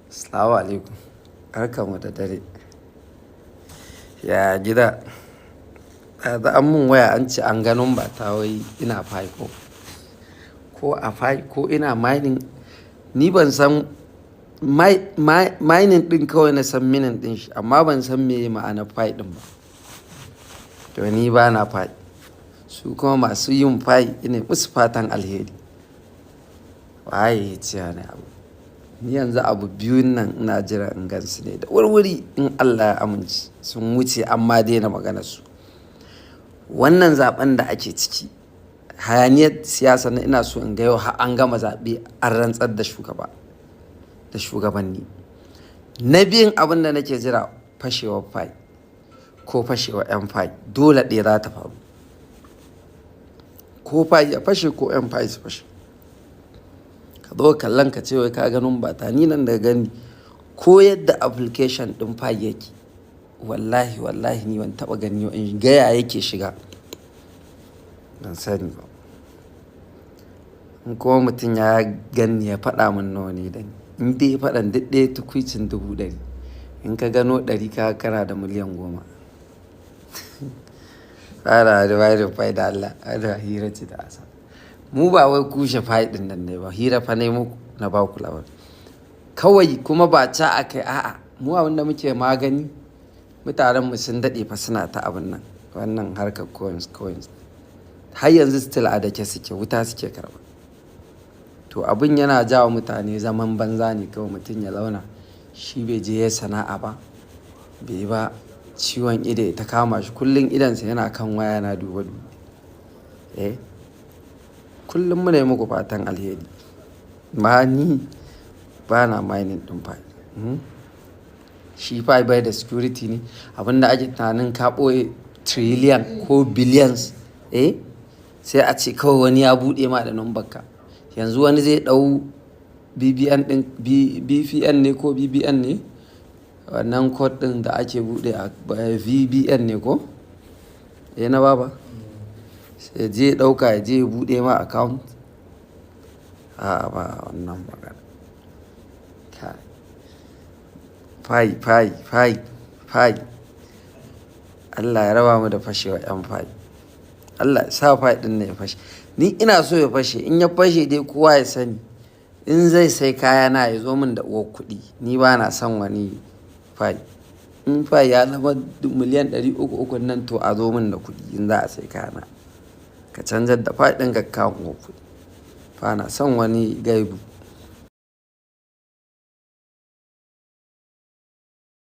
Assalamu alaikum. Barkanmu da dare. Ya gida? Da an mun waya an ce an ganin ba ta wai ina fai ko a fai ko ina mining. Ni ban san mining din kawai na san minin din shi amma ban san me ma'ana fai din ba. To ni ba na fai. Su kuma masu yin fai ina musu fatan alheri. Waye ya ce ne abu. Ni yanzu abu biyun nan ina jira in gansu ne da wurwuri in Allah ya amince sun wuce amma daina magana su. Wannan zaben da ake ciki hayaniyar siyasa na ina so in ga yau har an gama zaɓe an rantsar da shugabanni. Na biyun abin da nake jira fashewar fai ko fashewar 'yan fai dole ɗaya za ta faru. Ko fai ya fashe ko 'yan fai su fashe. Ka zo kallon ka ce wai ka ganin ba ta ni nan da gani ko yadda application ɗin fai yake wallahi ni ban taɓa gani in gaya yake shiga ban sani ba. In kuma mutum ya gani ya faɗa min nawa ne da ni in dai faɗan duk ɗaya tukwicin 100,000 in ka gano 100 ka kana da miliyan 10. Fara da bayan fai da Allah da hira ce da asa. Mu ba wai kushe fai ɗin nan ne ba hira fa ne muku na ba ku labari. Kawai kuma ba ca a kai a'a mu abinda muke magani mutanenmu sun daɗe fa suna ta abin nan wannan harkar coins har yanzu still a dake suke wuta suke karɓa. To abin yana jawo mutane zaman banza ne kawai mutum ya zauna shi bai je ya sana'a ba bai ba ciwon ido ta kama shi kullum idansa yana kan waya na duba kullum muna yi muku fatan alheri ba ni ba na mining ɗin fai. Shi fai bai da security ne abinda ake tunanin ka ɓoye trillion ko billions sai a ce kawai wani ya buɗe ma da numbarka. Yanzu wani zai ɗau BPN ne ko BBN ne wannan code ɗin da ake buɗe a VBN ne ko na baba sai je ɗauka ya je buɗe ma account a ba wannan magana. Fai Allah ya raba mu da fashewa 'yan fai. Allah ya sa fai ɗin ne ya fashe. Ni ina so ya fashe in ya fashe dai kowa ya sani in zai sai kaya na ya zo min da uwar kuɗi ni ba na son wani fai. In fai ya zama miliyan 300 nan to a zo min da kuɗi in za a sai kaya na ka canjar da fai ɗin ka kawo uwar kuɗi. Ba na son wani gaibu.